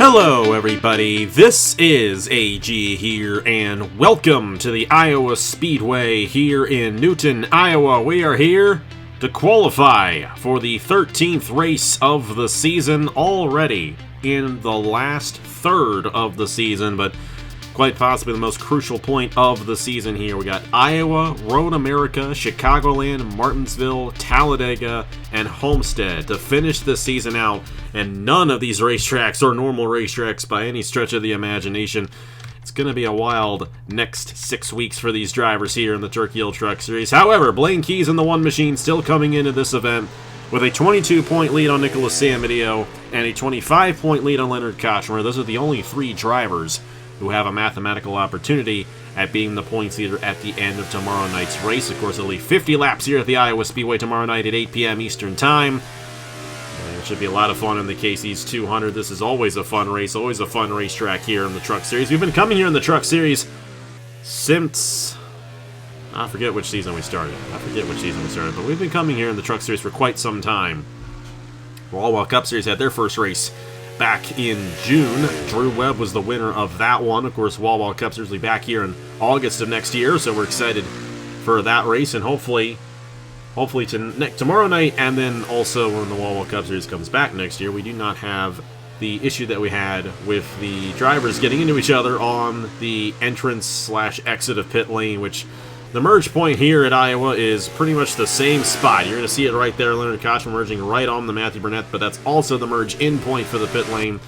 Hello everybody, this is AG here, and welcome to the Iowa Speedway here in Newton, Iowa. We are here to qualify for the 13th race of the season, already in the last third of the season, but quite possibly the most crucial point of the season here. We got Iowa, Road America, Chicagoland, Martinsville, Talladega, and Homestead to finish the season out, and none of these racetracks are normal racetracks by any stretch of the imagination. It's going to be a wild next 6 weeks for these drivers here in the Turkey Hill Truck Series. However, Blaine Keys and the One Machine still coming into this event with a 22-point lead on Nicholas Samedeo and a 25-point lead on Leonard Kochmer. Those are the only three drivers who have a mathematical opportunity at being the points leader at the end of tomorrow night's race. Of course, it'll be 50 laps here at the Iowa Speedway tomorrow night at 8 p.m. Eastern Time. It should be a lot of fun in the KC's 200. This is always a fun race, always a fun racetrack here in the Truck Series. We've been coming here in the Truck Series since... I forget which season we started. But we've been coming here in the Truck Series for quite some time. The Iowa Cup Series had their first race back in June. Drew Webb was the winner of that one. Of course, Wawa Cup Series will be back here in August of next year, so we're excited for that race, and hopefully tomorrow night, and then also when the Wawa Cup Series comes back next year, we do not have the issue that we had with the drivers getting into each other on the entrance/exit of pit lane, which the merge point here at Iowa is pretty much the same spot. You're going to see it right there, Leonard Kochmer merging right on the Matthew Burnett, but that's also the merge-in point for the pit lane.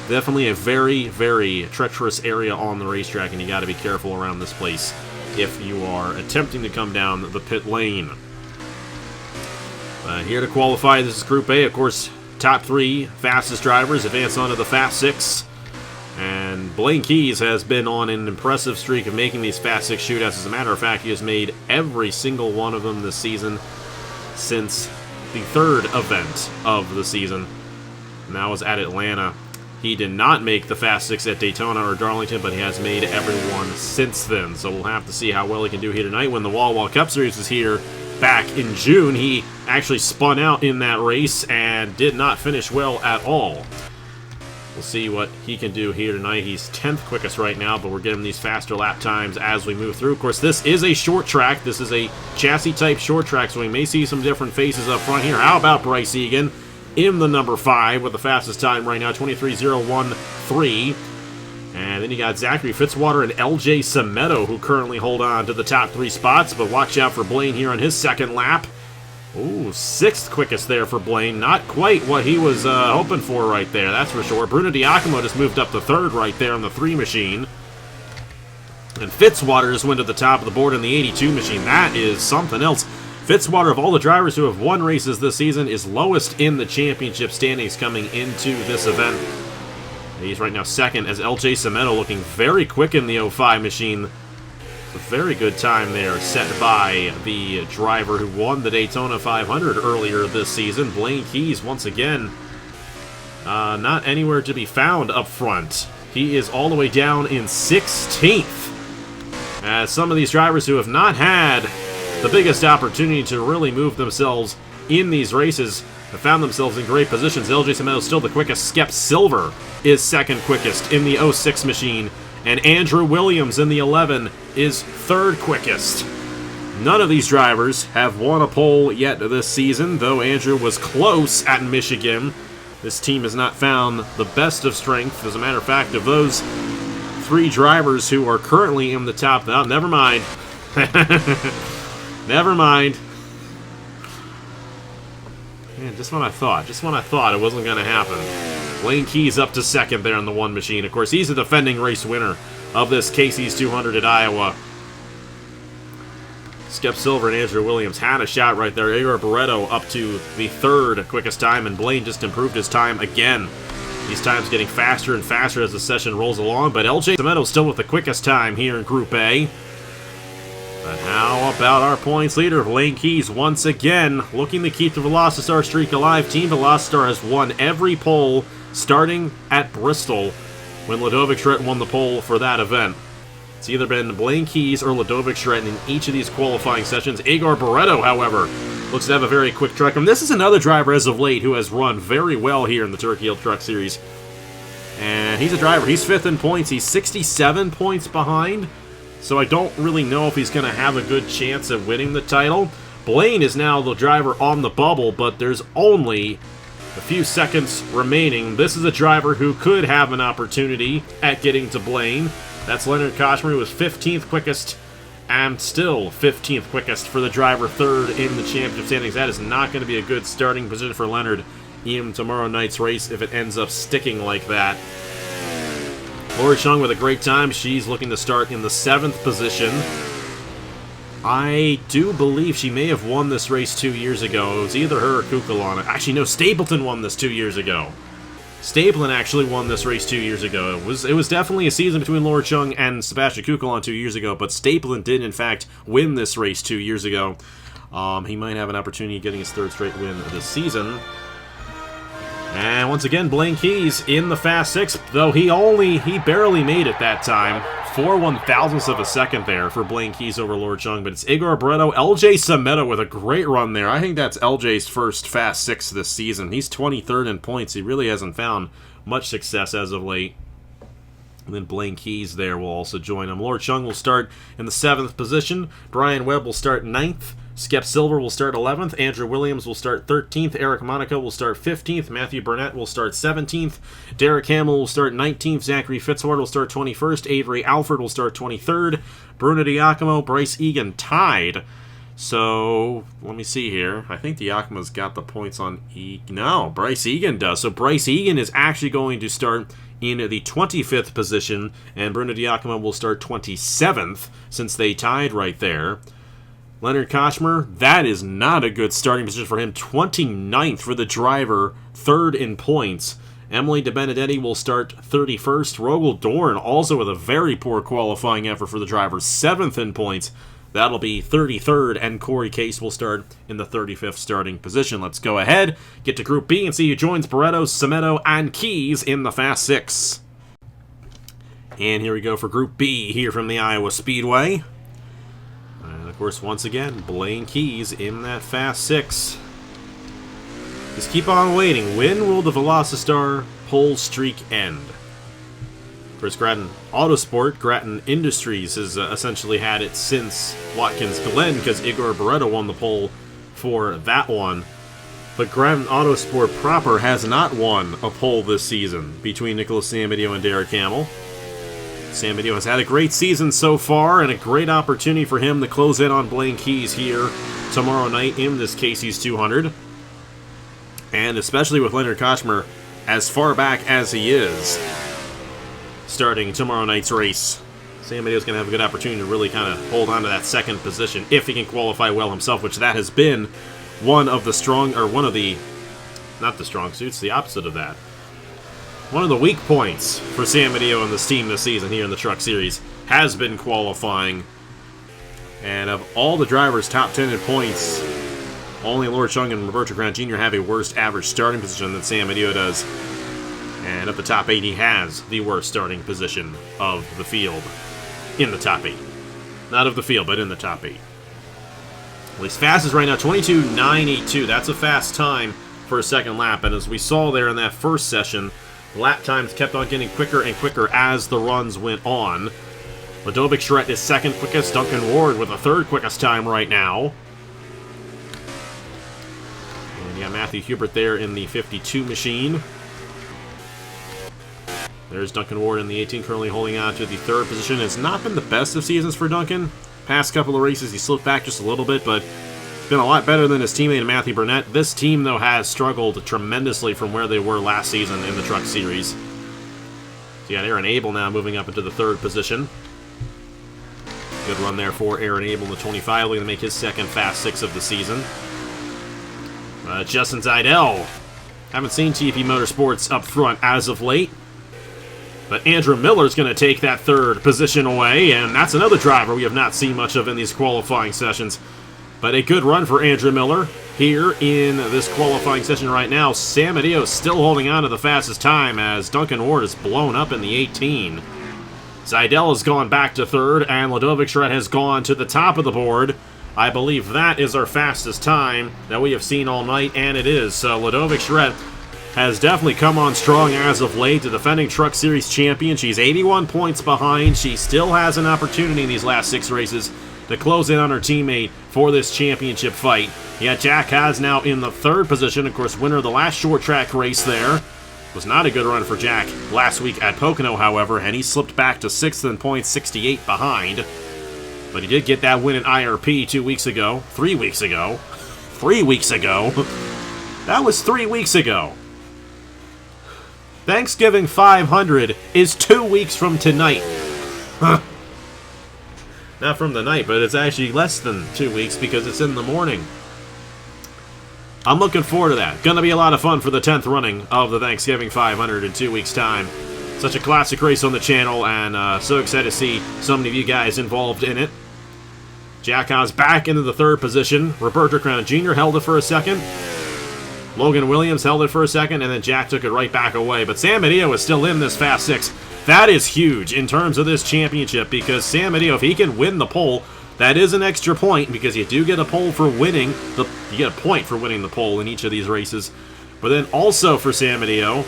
Definitely a very, very treacherous area on the racetrack, and you got to be careful around this place if you are attempting to come down the pit lane. Here to qualify, this is Group A. Of course, top three fastest drivers advance on to the Fast Six. And Blaine Keys has been on an impressive streak of making these Fast Six shootouts. As a matter of fact, he has made every single one of them this season since the third event of the season. And that was at Atlanta. He did not make the Fast Six at Daytona or Darlington, but he has made every one since then. So we'll have to see how well he can do here tonight. When the Wawa Cup Series was here back in June, he actually spun out in that race and did not finish well at all. We'll see what he can do here tonight. He's 10th quickest right now, but we're getting these faster lap times as we move through. Of course, this is a short track. This is a chassis-type short track, so we may see some different faces up front here. How about Bryce Egan in the number 5 with the fastest time right now, 23:013. And then you got Zachary Fitzwater and LJ Semedo, who currently hold on to the top 3 spots, but watch out for Blaine here on his second lap. Ooh, 6th quickest there for Blaine. Not quite what he was hoping for right there, that's for sure. Bruno Diacomo just moved up to 3rd right there on the 3 machine. And Fitzwater just went to the top of the board in the 82 machine. That is something else. Fitzwater, of all the drivers who have won races this season, is lowest in the championship standings coming into this event. He's right now 2nd, as LJ Semedo looking very quick in the 05 machine. A very good time there set by the driver who won the Daytona 500 earlier this season. Blaine Keys, once again, not anywhere to be found up front. He is all the way down in 16th. As some of these drivers who have not had the biggest opportunity to really move themselves in these races have found themselves in great positions. LJ Semedo is still the quickest. Skep Silver is 2nd quickest in the 06 machine. And Andrew Williams in the 11 is 3rd quickest. None of these drivers have won a pole yet this season, though Andrew was close at Michigan. This team has not found the best of strength. As a matter of fact, of those 3 drivers who are currently in the top... Oh, never mind. Never mind. Man, just when I thought it wasn't going to happen. Blaine Keys up to 2nd there on the 1 machine. Of course, he's the defending race winner of this KC's 200 at Iowa. Skep Silver and Andrew Williams had a shot right there. Igor Barreto up to the 3rd quickest time, and Blaine just improved his time again. These times getting faster and faster as the session rolls along, but LJ Semedo still with the quickest time here in Group A. But how about our points leader, Blaine Keys, once again looking to keep the Velocitar streak alive. Team Velocitar has won every pole starting at Bristol when Ludovic Schretten won the pole for that event. It's either been Blaine Keys or Ludovic Schretten in each of these qualifying sessions. Igor Barreto, however, looks to have a very quick truck. And this is another driver as of late who has run very well here in the Turkey Hill Truck Series. And he's a driver. He's 5th in points. He's 67 points behind. So I don't really know if he's going to have a good chance of winning the title. Blaine is now the driver on the bubble, but there's only a few seconds remaining. This is a driver who could have an opportunity at getting to Blaine. That's Leonard Koshmer, who was 15th quickest, and still 15th quickest for the driver, 3rd in the championship standings. That is not going to be a good starting position for Leonard in tomorrow night's race if it ends up sticking like that. Lori Chung with a great time. She's looking to start in the 7th position. I do believe she may have won this race 2 years ago. It was either her or Kukulon. Actually, no, Stapleton won this 2 years ago. Stapleton actually won this race 2 years ago. It was definitely a season between Laura Chung and Sebastian Kukulon 2 years ago, but Stapleton did, in fact, win this race 2 years ago. He might have an opportunity of getting his 3rd straight win this season. And once again, Blaine Keys in the Fast 6, though he barely made it that time. 4 1,000ths of a second there for Blaine Keys over Lord Chung, but it's Igor Barreto, LJ Sameta with a great run there. I think that's LJ's first Fast 6 this season. He's 23rd in points. He really hasn't found much success as of late. And then Blaine Keys there will also join him. Lord Chung will start in the 7th position. Brian Webb will start 9th. Skep Silver will start 11th. Andrew Williams will start 13th. Eric Monaco will start 15th. Matthew Burnett will start 17th. Derek Hamill will start 19th. Zachary Fitzward will start 21st. Avery Alford will start 23rd. Bruno Diacomo, Bryce Egan tied. So, let me see here. I think Diacomo's got the points on No, Bryce Egan does. So Bryce Egan is actually going to start in the 25th position, and Bruno Diacomo will start 27th, since they tied right there. Leonard Koshmer, that is not a good starting position for him. 29th for the driver, 3rd in points. Emily DeBenedetti will start 31st. Rogel Dorn also with a very poor qualifying effort for the driver, 7th in points. That'll be 33rd, and Corey Case will start in the 35th starting position. Let's go ahead, get to Group B, and see who joins Barreto, Semedo, and Keys in the Fast 6. And here we go for Group B here from the Iowa Speedway. And, of course, once again, Blaine Keys in that Fast 6. Just keep on waiting. When will the Velocitar pole streak end? Of course, Grattan Autosport, Grattan Industries has essentially had it since Watkins Glen, because Igor Barreto won the pole for that one. But Grattan Autosport proper has not won a pole this season between Nicholas Samedeo and Derek Hamill. Samedeo has had a great season so far, and a great opportunity for him to close in on Blaine Keys here tomorrow night in this Casey's 200. And especially with Leonard Koshmer as far back as he is, starting tomorrow night's race, Samedeo's going to have a good opportunity to really kind of hold on to that 2nd position if he can qualify well himself, which that has been one of the not the strong suits, the opposite of that. One of the weak points for Samedeo and this team this season here in the Truck Series has been qualifying. And of all the drivers top 10 in points, only Lord Chung and Roberto Grant Jr. have a worse average starting position than Samedeo does. And of the top 8, he has the worst starting position of the field. In the top 8. Not of the field, but in the top 8. Well, he's fastest right now, 22.982. That's a fast time for a second lap. And as we saw there in that first session, lap times kept on getting quicker and quicker as the runs went on. Ludovic Charette is 2nd quickest. Duncan Ward with the 3rd quickest time right now. And you got Matthew Hubert there in the 52 machine. There's Duncan Ward in the 18, currently holding on to the 3rd position. It's not been the best of seasons for Duncan. Past couple of races, he slipped back just a little bit, but it's been a lot better than his teammate Matthew Burnett. This team, though, has struggled tremendously from where they were last season in the Truck Series. So you got Aaron Abel now moving up into the 3rd position. Good run there for Aaron Abel in the 25, looking to make his 2nd Fast 6 of the season. Justin Zidell. Haven't seen TP Motorsports up front as of late. But Andrew Miller's going to take that 3rd position away, and that's another driver we have not seen much of in these qualifying sessions. But a good run for Andrew Miller here in this qualifying session right now. Samedeo still holding on to the fastest time as Duncan Ward is blown up in the 18. Zidell has gone back to 3rd, and Ludovic Charette has gone to the top of the board. I believe that is our fastest time that we have seen all night, and it is. So Ludovic Charette has definitely come on strong as of late. The defending Truck Series champion. She's 81 points behind. She still has an opportunity in these last 6 races to close in on her teammate for this championship fight. Yeah, Jack Haas now in the 3rd position. Of course, winner of the last short track race there. Was not a good run for Jack last week at Pocono, however, and he slipped back to 6th in points, 68 behind. But he did get that win in IRP 2 weeks ago. 3 weeks ago. 3 weeks ago. That was 3 weeks ago. Thanksgiving 500 is 2 weeks from tonight. Huh. Not from the night, but it's actually less than 2 weeks because it's in the morning. I'm looking forward to that. Gonna be a lot of fun for the 10th running of the Thanksgiving 500 in 2 weeks' time. Such a classic race on the channel, and so excited to see so many of you guys involved in it. Jack Haas back into the 3rd position. Roberto Crown Jr. held it for a second. Logan Williams held it for a second, and then Jack took it right back away. But Sam Medeo is still in this Fast 6. That is huge in terms of this championship, because Sam Medeo, if he can win the pole, that is an extra point, because you do get a pole for winning. You get a point for winning the pole in each of these races. But then also for Sam Medeo,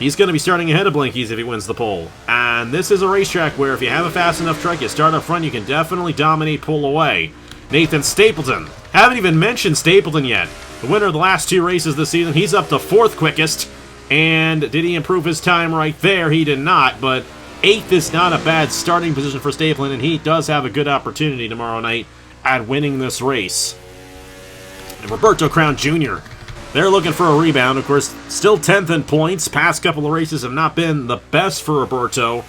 he's going to be starting ahead of Blinkies if he wins the pole. And this is a racetrack where if you have a fast enough truck, you start up front, you can definitely dominate, pull away. Nathan Stapleton. Haven't even mentioned Stapleton yet. The winner of the last 2 races this season. He's up to 4th quickest. And did he improve his time right there? He did not, but 8th is not a bad starting position for Stapleton, and he does have a good opportunity tomorrow night at winning this race. And Roberto Crown Jr., they're looking for a rebound. Of course, still 10th in points. Past couple of races have not been the best for Roberto,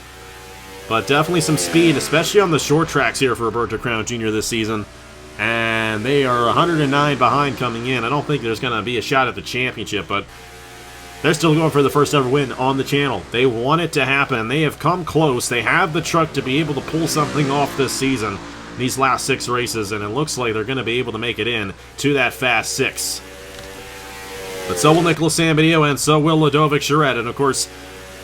but definitely some speed, especially on the short tracks here for Roberto Crown Jr. this season. And they are 109 behind coming in. I don't think there's going to be a shot at the championship, but they're still going for the first ever win on the channel. They want it to happen. They have come close. They have the truck to be able to pull something off this season, these last 6 races, and it looks like they're going to be able to make it in to that Fast 6. But so will Nicholas Sambanillo, and so will Ludovic Charette. And of course,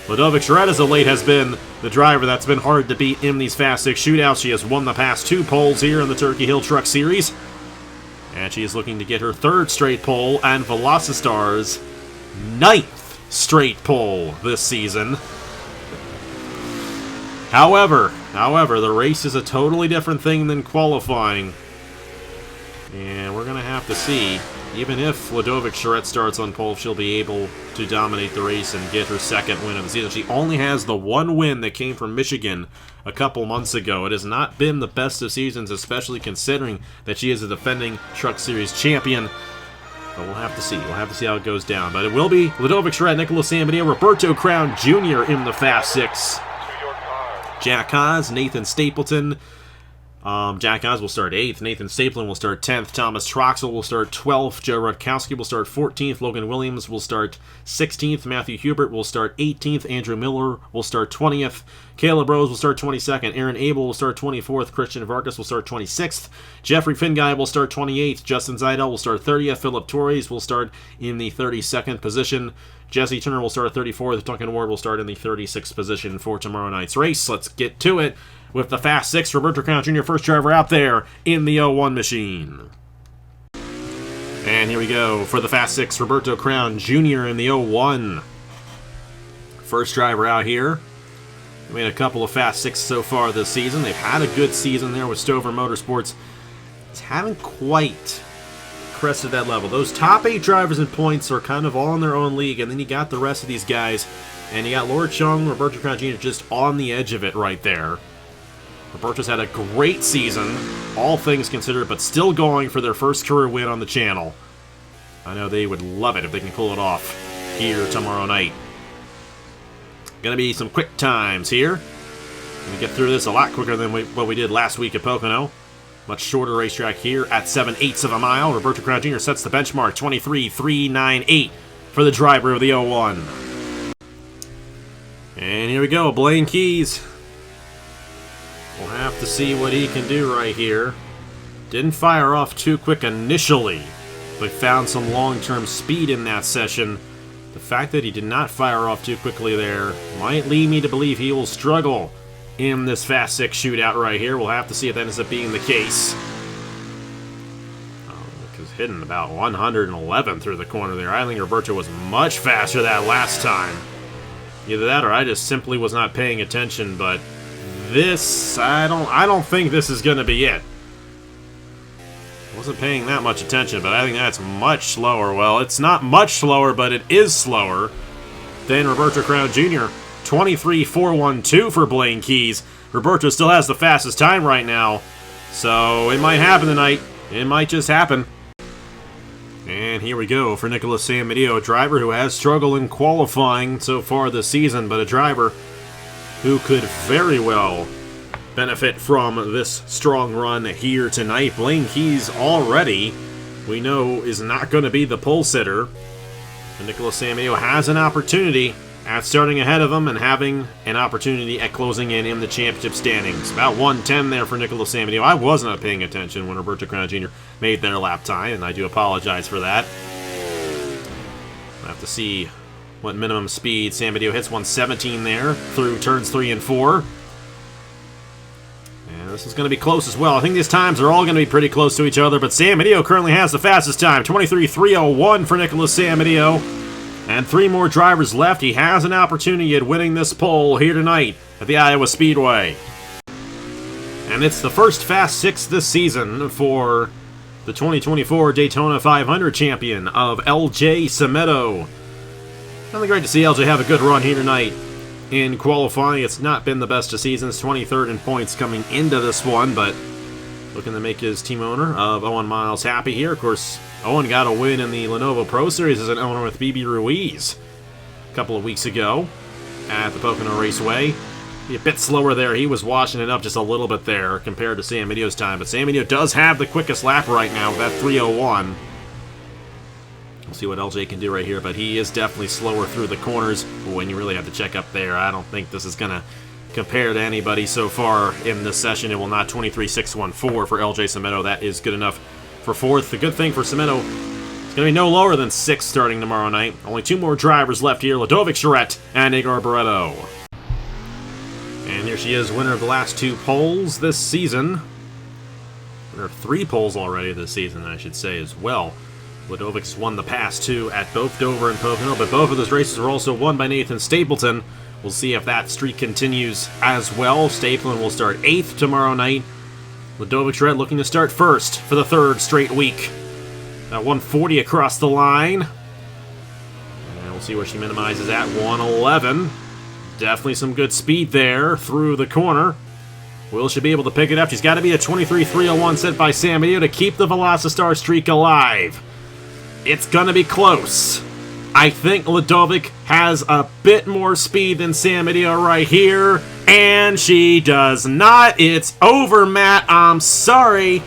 Ludovic Charette as of late has been the driver that's been hard to beat in these Fast 6 shootouts. She has won the past 2 poles here in the Turkey Hill Truck Series. And she is looking to get her 3rd straight pole and Velocitar's 9th straight pole this season. However, the race is a totally different thing than qualifying. And we're going to have to see, even if Ludovic Charette starts on pole, if she'll be able to dominate the race and get her 2nd win of the season. She only has the 1 win that came from Michigan a couple months ago. It has not been the best of seasons, especially considering that she is a defending Truck Series champion. But we'll have to see. We'll have to see how it goes down. But it will be Ludovic Charette, Nicholas Sambanillo, Roberto Crown Jr. in the Fast 6. Jack Haas, Nathan Stapleton. Jack Haas will start 8th. Nathan Stapleton will start 10th. Thomas Troxel will start 12th. Joe Rutkowski will start 14th. Logan Williams will start 16th. Matthew Hubert will start 18th. Andrew Miller will start 20th. Caleb Rose will start 22nd. Aaron Abel will start 24th. Christian Vargas will start 26th. Jeffrey Finguy will start 28th. Justin Zeidel will start 30th. Philip Torres will start in the 32nd position. Jesse Turner will start 34th. Duncan Ward will start in the 36th position for tomorrow night's race. Let's get to it with the Fast 6. Roberto Crown Jr., first driver out there in the 01 machine. And here we go for the Fast 6, Roberto Crown Jr. in the 01. First driver out here. They made a couple of Fast 6 so far this season. They've had a good season there with Stover Motorsports. Just haven't quite crested that level. Those top 8 drivers in points are kind of all in their own league, and then you got the rest of these guys. And you got Lord Chung, Roberto Crown Jr. just on the edge of it right there. Roberto's had a great season, all things considered, but still going for their first career win on the channel. I know they would love it if they can pull it off here tomorrow night. Gonna be some quick times here. Gonna get through this a lot quicker than what we did last week at Pocono. Much shorter racetrack here at 7/8 of a mile. Roberto Crown Jr. sets the benchmark, 23.398 for the driver of the 01. And here we go, Blaine Keys. We'll have to see what he can do right here. Didn't fire off too quick initially, but found some long-term speed in that session. The fact that he did not fire off too quickly there might lead me to believe he will struggle in this Fast 6 shootout right here. We'll have to see if that ends up being the case. Because hitting about 111 through the corner there. I think Roberto was much faster that last time. Either that or I just simply was not paying attention, but this, I don't think this is going to be it. Wasn't paying that much attention, but I think that's much slower. Well, it's not much slower, but it is slower than Roberto Crown Jr. 23.412 for Blaine Keys. Roberto still has the fastest time right now, so it might happen tonight. It might just happen. And here we go for Nicholas Samedeo, a driver who has struggled in qualifying so far this season, but a driver who could very well benefit from this strong run here tonight. Blaine Keys already, we know, is not going to be the pole sitter. And Nicholas Samedeo has an opportunity at starting ahead of him and having an opportunity at closing in the championship standings. About 110 there for Nicholas Samedeo. I was not paying attention when Roberto Crown Jr. made their lap time, and I do apologize for that. I'll have to see what minimum speed Samedeo hits. 117 there through turns 3 and 4. And this is going to be close as well. I think these times are all going to be pretty close to each other, but Samedeo currently has the fastest time. 23.301 for Nicholas Samedeo. And 3 more drivers left. He has an opportunity at winning this pole here tonight at the Iowa Speedway. And it's the first Fast 6 this season for the 2024 Daytona 500 champion of LJ Semedo. Really great to see LJ have a good run here tonight. In qualifying, it's not been the best of seasons. 23rd in points coming into this one, but looking to make his team owner of Owen Miles happy here. Of course, Owen got a win in the Lenovo Pro Series as an owner with BB Ruiz a couple of weeks ago at the Pocono Raceway. Be a bit slower there. He was washing it up just a little bit there compared to Samedeo's time, but Samedeo does have the quickest lap right now with that 3:01. We'll see what LJ can do right here, but he is definitely slower through the corners. When you really have to check up there, I don't think this is going to compare to anybody so far in this session. It will not. 23.614 for LJ Semedo. That is good enough for 4th. The good thing for Semedo, it's going to be no lower than 6 starting tomorrow night. Only 2 more drivers left here, Ludovic Charette and Igor Barreto. And here she is, winner of the last 2 poles this season. Winner of 3 poles already this season, I should say, as well. Ludovic's won the past 2 at both Dover and Pocono, but both of those races were also won by Nathan Stapleton. We'll see if that streak continues as well. Stapleton will start 8th tomorrow night. Ludovic Charette looking to start 1st for the 3rd straight week. That 140 across the line. And we'll see where she minimizes at. 111. Definitely some good speed there through the corner. Will should be able to pick it up. She's got to be a 23.301 set by Samedeo to keep the Velocitar streak alive. It's going to be close. I think Ludovic has a bit more speed than Samedeo right here, and she does not. It's over, Matt. I'm sorry.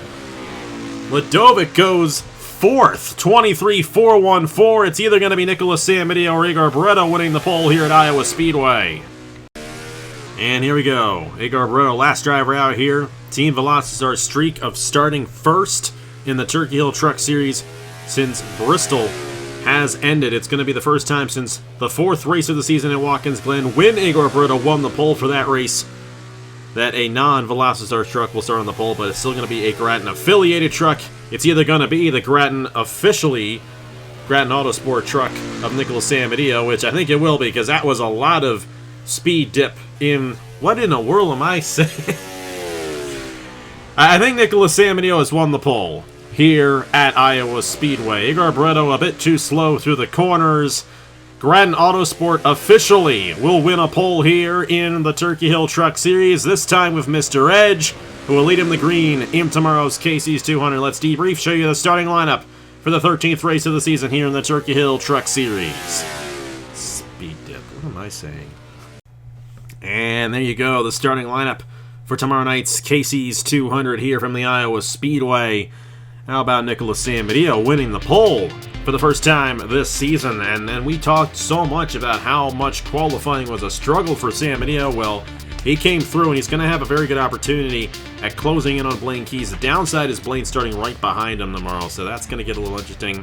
Ludovic goes 4th, 23.414. It's either going to be Nicholas Samedeo or Igor Barreto winning the pole here at Iowa Speedway. And here we go. Igor Barreto, last driver out here. Team Velocitar's streak of starting 1st in the Turkey Hill Truck Series since Bristol has ended. It's going to be the first time since the 4th race of the season at Watkins Glen, when Igor Barreto won the pole for that race, that a non-Velocitar truck will start on the pole, but it's still going to be a Grattan-affiliated truck. It's either going to be the Grattan Autosport truck of Nicholas Samedeo, which I think it will be, because that was a lot of speed dip in... What in the world am I saying? I think Nicholas Samedeo has won the pole here at Iowa Speedway. Igor Barreto a bit too slow through the corners. Grattan Autosport officially will win a pole here in the Turkey Hill Truck Series, this time with Mr. Edge, who will lead him the green in tomorrow's Casey's 200. Let's debrief, show you the starting lineup for the 13th race of the season here in the Turkey Hill Truck Series. Speed dip, what am I saying? And there you go, the starting lineup for tomorrow night's Casey's 200 here from the Iowa Speedway. How about Nicholas Samedeo winning the pole for the first time this season? And we talked so much about how much qualifying was a struggle for Samedeo. Well, he came through, and he's going to have a very good opportunity at closing in on Blaine Keys. The downside is Blaine starting right behind him tomorrow, so that's going to get a little interesting.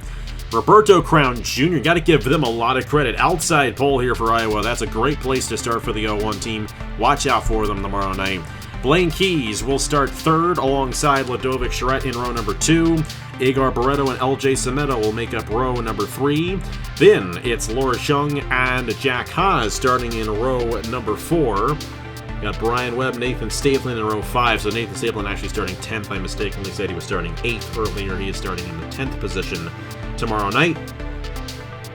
Roberto Crown Jr., got to give them a lot of credit. Outside pole here for Iowa. That's a great place to start for the 01 team. Watch out for them tomorrow night. Blaine Keys will start third alongside Ludovic Charette in row number 2. Agar Barreto and LJ Cemento will make up row number 3. Then it's Laura Chung and Jack Haas starting in row number 4. Got Brian Webb, Nathan Stapleton in row 5. So Nathan Stapleton actually starting 10th. I mistakenly said he was starting 8th earlier. He is starting in the 10th position tomorrow night.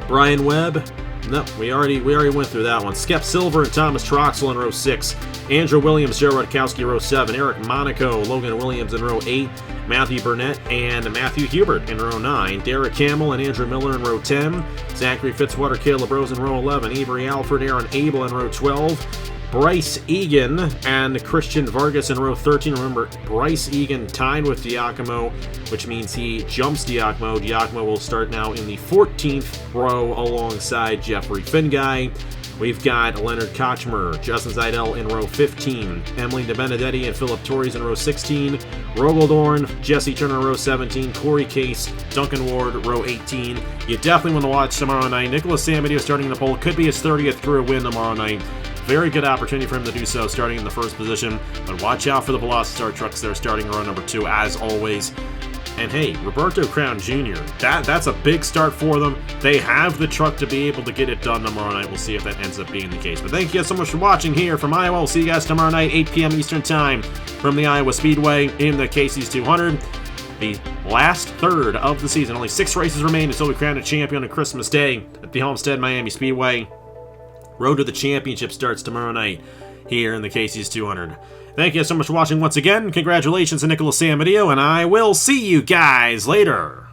Brian Webb, no, we already went through that one. Skep Silver and Thomas Troxel in row 6. Andrew Williams, Joe Rutkowski, row 7. Eric Monaco, Logan Williams in row 8. Matthew Burnett and Matthew Hubert in row 9. Derek Campbell and Andrew Miller in row 10. Zachary Fitzwater, Caleb Rose in row 11. Avery Alford, Aaron Abel in row 12. Bryce Egan and Christian Vargas in row 13. Remember, Bryce Egan tied with Diacomo, which means he jumps Diacomo. Diacomo will start now in the 14th row alongside Jeffrey Finguy. We've got Leonard Kochmer, Justin Zeidel in row 15, Emily DeBenedetti and Philip Torres in row 16, Rogaldorn, Jesse Turner row 17, Corey Case, Duncan Ward row 18. You definitely want to watch tomorrow night. Nicholas Samudio starting in the pole. Could be his 30th career win tomorrow night. Very good opportunity for him to do so, starting in the first position. But watch out for the Velocity trucks there, starting row number 2, as always. And hey, Roberto Crown Jr., that's a big start for them. They have the truck to be able to get it done tomorrow night. We'll see if that ends up being the case. But thank you guys so much for watching here from Iowa. We'll see you guys tomorrow night, 8 p.m. Eastern Time, from the Iowa Speedway in the Casey's 200. The last third of the season. Only 6 races remain until we crown a champion on Christmas Day at the Homestead Miami Speedway. Road to the Championship starts tomorrow night here in the Casey's 200. Thank you so much for watching once again. Congratulations to Nicholas Samudio, and I will see you guys later.